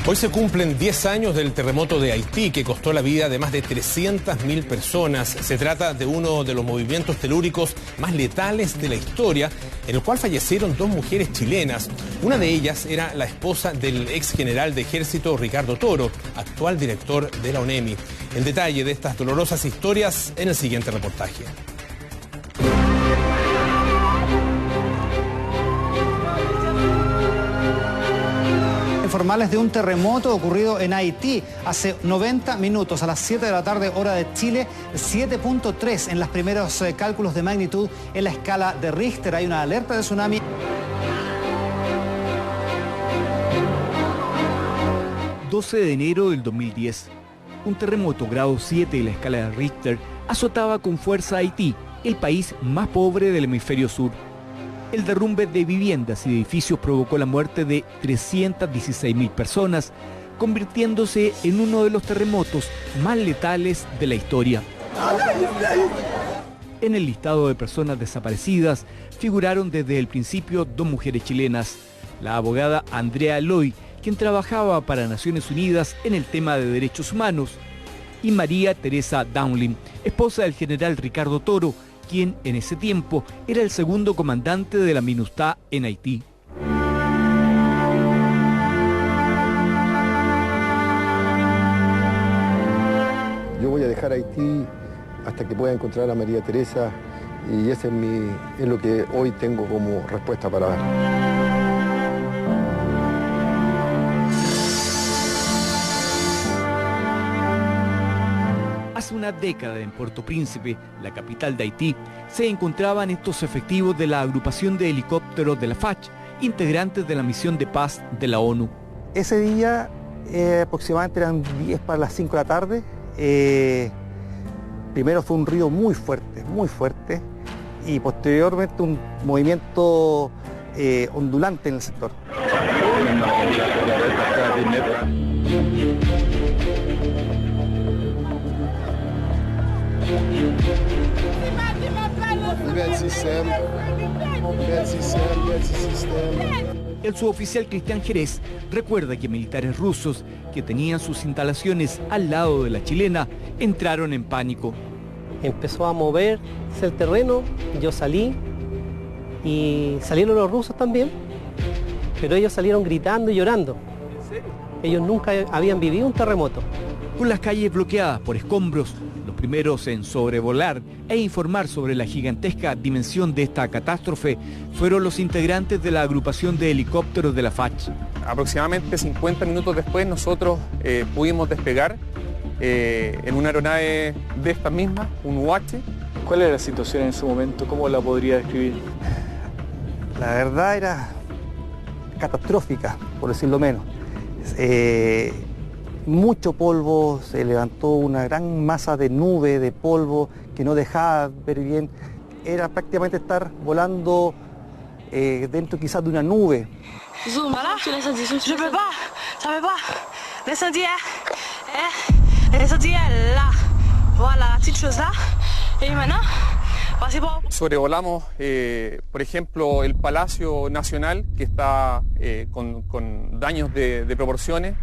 Hoy se cumplen 10 años del terremoto de Haití que costó la vida de más de 300.000 personas. Se trata de uno de los movimientos telúricos más letales de la historia, en el cual fallecieron 2 mujeres chilenas. Una de ellas era la esposa del ex general de ejército Ricardo Toro, actual director de la ONEMI. El detalle de estas dolorosas historias en el siguiente reportaje. Informales de un terremoto ocurrido en Haití hace 90 minutos, a las 7 de la tarde, hora de Chile, 7.3 en los primeros cálculos de magnitud en la escala de Richter. Hay una alerta de tsunami. ...12 de enero del 2010... un terremoto grado 7 en la escala de Richter azotaba con fuerza a Haití, el país más pobre del hemisferio sur. El derrumbe de viviendas y edificios provocó la muerte de 316.000 personas, convirtiéndose en uno de los terremotos más letales de la historia. En el listado de personas desaparecidas figuraron desde el principio 2 mujeres chilenas, la abogada Andrea Eloy, quien trabajaba para Naciones Unidas en el tema de derechos humanos, y María Teresa Downlin, esposa del general Ricardo Toro, quien en ese tiempo era el segundo comandante de la MINUSTAH en Haití. Yo voy a dejar Haití hasta que pueda encontrar a María Teresa, y ese es lo que hoy tengo como respuesta para dar. Hace una década en Puerto Príncipe, la capital de Haití, se encontraban estos efectivos de la agrupación de helicópteros de la FACH, integrantes de la misión de paz de la ONU. Ese día aproximadamente eran 10 para las 5 de la tarde. Primero fue un ruido muy fuerte, y posteriormente un movimiento ondulante en el sector. El suboficial Cristian Jerez recuerda que militares rusos que tenían sus instalaciones al lado de la chilena entraron en pánico. Empezó a moverse el terreno, yo salí y salieron los rusos también, pero ellos salieron gritando y llorando. Ellos nunca habían vivido un terremoto. Con las calles bloqueadas por escombros, los primeros en sobrevolar e informar sobre la gigantesca dimensión de esta catástrofe fueron los integrantes de la agrupación de helicópteros de la FACH. Aproximadamente 50 minutos después nosotros pudimos despegar en una aeronave de estas mismas, un UH. ¿Cuál era la situación en ese momento? ¿Cómo la podría describir? La verdad era catastrófica, por decirlo menos. Mucho polvo, se levantó una gran masa de nube, de polvo, que no dejaba ver bien. Era prácticamente estar volando dentro quizás de una nube. Sobrevolamos, por ejemplo, el Palacio Nacional, que está con daños de proporciones.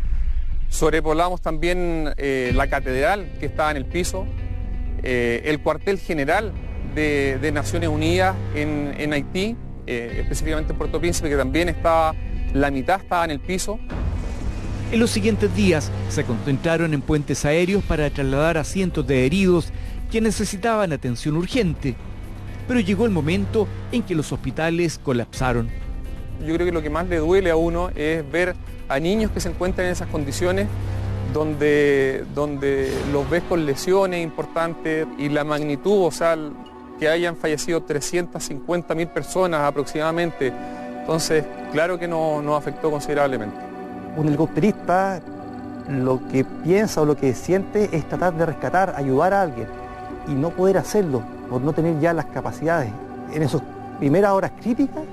Sobrevolamos también la catedral, que estaba en el piso, el cuartel general de Naciones Unidas en Haití, específicamente en Puerto Príncipe, que también estaba, la mitad estaba en el piso. En los siguientes días se concentraron en puentes aéreos para trasladar a cientos de heridos que necesitaban atención urgente, pero llegó el momento en que los hospitales colapsaron. Yo creo que lo que más le duele a uno es ver a niños que se encuentran en esas condiciones donde los ves con lesiones importantes, y la magnitud, o sea, que hayan fallecido 350.000 personas aproximadamente. Entonces, claro que nos afectó considerablemente. Un helicópterista lo que piensa o lo que siente es tratar de rescatar, ayudar a alguien, y no poder hacerlo por no tener ya las capacidades. En esas primeras horas críticas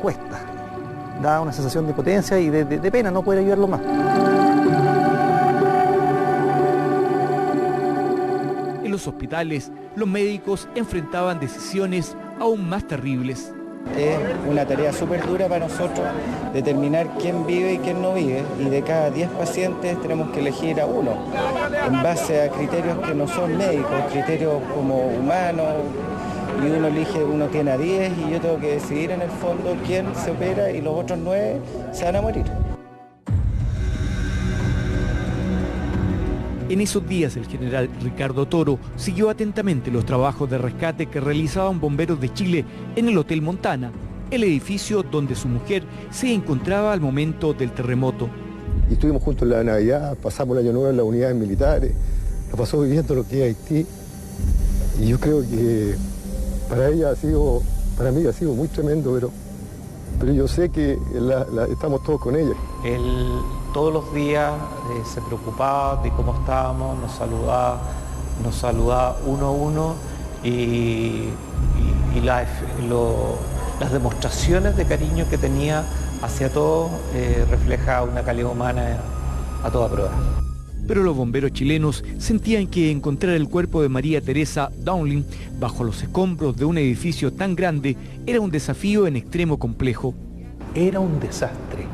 cuesta. Da una sensación de potencia y de pena no poder ayudarlo más. En los hospitales, los médicos enfrentaban decisiones aún más terribles. Es una tarea súper dura para nosotros determinar quién vive y quién no vive, y de cada 10 pacientes tenemos que elegir a uno en base a criterios que no son médicos, criterios como humanos, y uno tiene a 10 y yo tengo que decidir en el fondo quién se opera y los otros 9 se van a morir. En esos días el general Ricardo Toro siguió atentamente los trabajos de rescate que realizaban bomberos de Chile en el Hotel Montana, el edificio donde su mujer se encontraba al momento del terremoto. Y estuvimos juntos en la Navidad, pasamos el año nuevo en las unidades militares, nos pasó viviendo lo que es Haití, y yo creo que para mí ha sido muy tremendo, pero yo sé que estamos todos con ella. Él todos los días se preocupaba de cómo estábamos, nos saludaba uno a uno, y las demostraciones de cariño que tenía hacia todos refleja una calidad humana a toda prueba. Pero los bomberos chilenos sentían que encontrar el cuerpo de María Teresa Dowling bajo los escombros de un edificio tan grande era un desafío en extremo complejo. Era un desastre.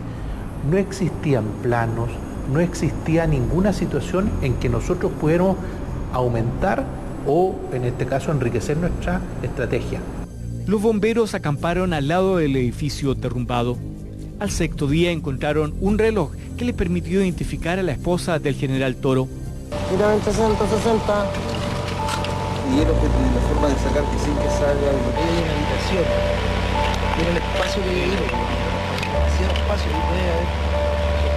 No existían planos, no existía ninguna situación en que nosotros pudiéramos aumentar o, en este caso, enriquecer nuestra estrategia. Los bomberos acamparon al lado del edificio derrumbado. Al sexto día encontraron un reloj que les permitió identificar a la esposa del general Toro. Mira, 2060. Y era la forma de sacar que sin que salga de lo que hay en la habitación. Mira el espacio que hay ahí. Demasiado espacio, y puede haber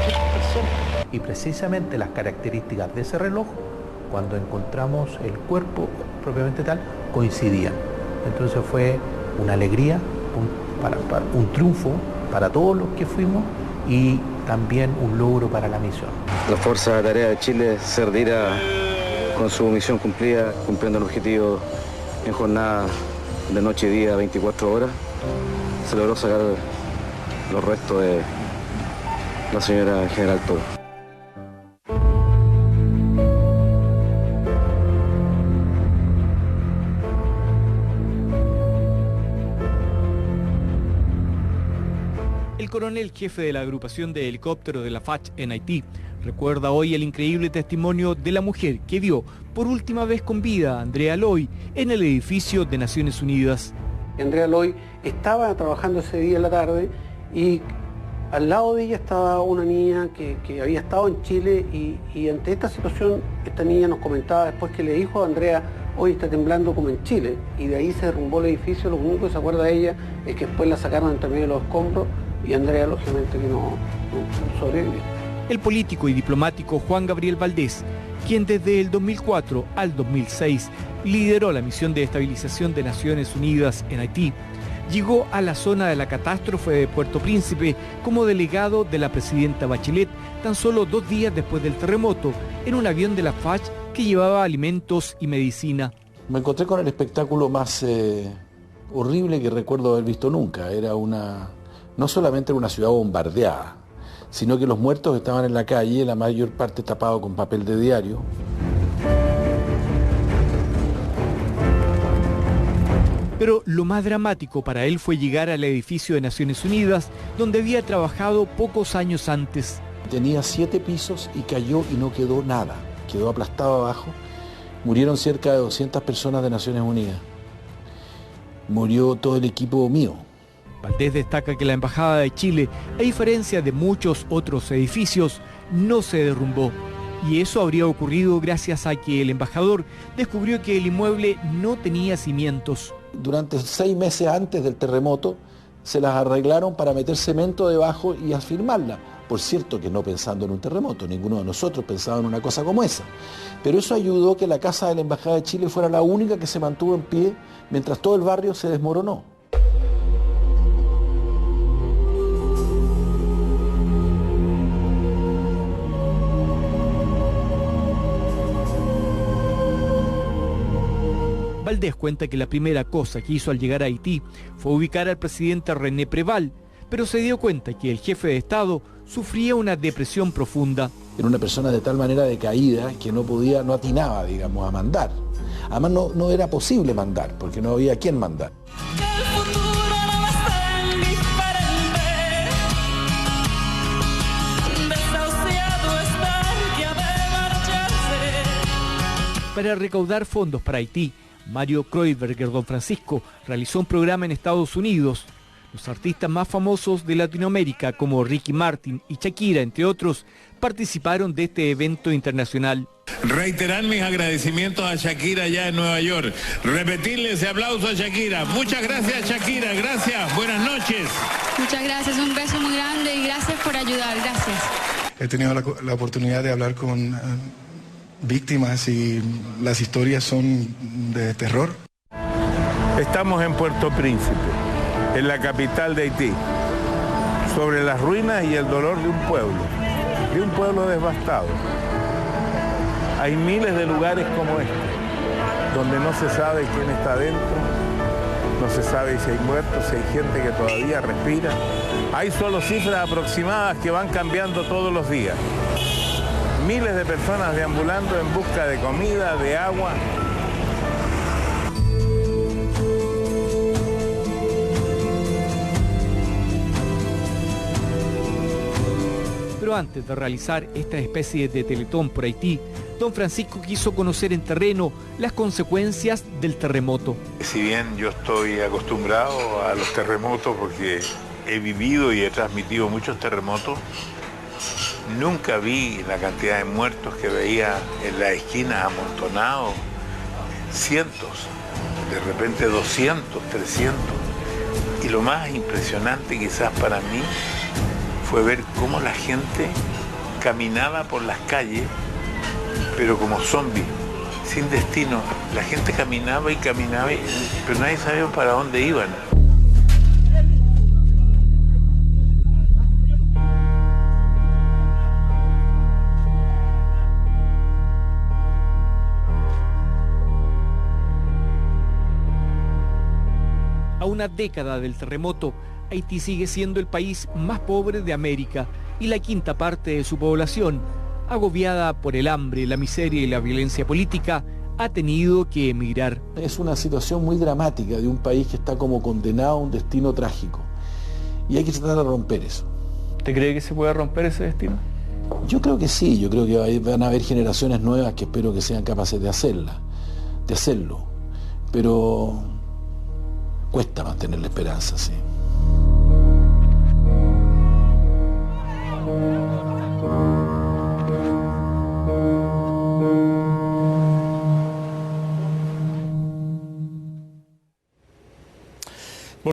8 personas. Y precisamente las características de ese reloj, cuando encontramos el cuerpo propiamente tal, coincidían. Entonces fue una alegría, un triunfo para todos los que fuimos y también un logro para la misión. La Fuerza de Tarea de Chile se retira con su misión cumplida, cumpliendo el objetivo en jornada de noche y día, 24 horas. Se logró sacar los restos de la señora general Toro. El coronel jefe de la agrupación de helicópteros de la FACH en Haití recuerda hoy el increíble testimonio de la mujer que vio por última vez con vida a Andrea Loy en el edificio de Naciones Unidas. Andrea Loy estaba trabajando ese día en la tarde y al lado de ella estaba una niña que había estado en Chile y ante esta situación esta niña nos comentaba después que le dijo a Andrea: hoy está temblando como en Chile, y de ahí se derrumbó el edificio. Lo único que se acuerda de ella es que después la sacaron entre medio de los escombros y Andrea lógicamente que no sobrevivió. El político y diplomático Juan Gabriel Valdés, quien desde el 2004 al 2006 lideró la misión de estabilización de Naciones Unidas en Haití, llegó a la zona de la catástrofe de Puerto Príncipe como delegado de la presidenta Bachelet tan solo 2 días después del terremoto, en un avión de la FACH que llevaba alimentos y medicina. Me encontré con el espectáculo más horrible que recuerdo haber visto nunca. No solamente era una ciudad bombardeada, sino que los muertos estaban en la calle, la mayor parte tapados con papel de diario. Pero lo más dramático para él fue llegar al edificio de Naciones Unidas, donde había trabajado pocos años antes. Tenía 7 pisos y cayó y no quedó nada, quedó aplastado abajo. Murieron cerca de 200 personas de Naciones Unidas. Murió todo el equipo mío. Valdés destaca que la Embajada de Chile, a diferencia de muchos otros edificios, no se derrumbó. Y eso habría ocurrido gracias a que el embajador descubrió que el inmueble no tenía cimientos. Durante 6 meses antes del terremoto se las arreglaron para meter cemento debajo y afirmarla. Por cierto que no pensando en un terremoto, ninguno de nosotros pensaba en una cosa como esa. Pero eso ayudó a que la casa de la Embajada de Chile fuera la única que se mantuvo en pie mientras todo el barrio se desmoronó. Valdés cuenta que la primera cosa que hizo al llegar a Haití fue ubicar al presidente René Préval, pero se dio cuenta que el jefe de Estado sufría una depresión profunda. Era una persona de tal manera decaída que no atinaba, digamos, a mandar. Además no era posible mandar, porque no había quien mandar. El futuro no va a estar Para recaudar fondos para Haití, Mario Kreuzberger, Don Francisco, realizó un programa en Estados Unidos. Los artistas más famosos de Latinoamérica, como Ricky Martin y Shakira, entre otros, participaron de este evento internacional. Reiterar mis agradecimientos a Shakira allá en Nueva York. Repetirle ese aplauso a Shakira. Muchas gracias, Shakira. Gracias. Buenas noches. Muchas gracias. Un beso muy grande y gracias por ayudar. Gracias. He tenido la oportunidad de hablar con víctimas y las historias son de terror. Estamos en Puerto Príncipe, en la capital de Haití, sobre las ruinas y el dolor de un pueblo devastado. Hay miles de lugares como este, donde no se sabe quién está dentro, no se sabe si hay muertos, si hay gente que todavía respira. Hay solo cifras aproximadas que van cambiando todos los días. Miles de personas deambulando en busca de comida, de agua. Pero antes de realizar esta especie de teletón por Haití, Don Francisco quiso conocer en terreno las consecuencias del terremoto. Si bien yo estoy acostumbrado a los terremotos porque he vivido y he transmitido muchos terremotos, nunca vi la cantidad de muertos que veía en la esquina amontonados, cientos, de repente 200, 300. Y lo más impresionante quizás para mí fue ver cómo la gente caminaba por las calles, pero como zombies, sin destino. La gente caminaba y caminaba, pero nadie sabía para dónde iban. A una década del terremoto, Haití sigue siendo el país más pobre de América y la quinta parte de su población, agobiada por el hambre, la miseria y la violencia política, ha tenido que emigrar. Es una situación muy dramática de un país que está como condenado a un destino trágico y hay que tratar de romper eso. ¿Te cree que se puede romper ese destino? Yo creo que sí, yo creo que van a haber generaciones nuevas que espero que sean capaces de hacerlo, pero cuesta mantener la esperanza, sí.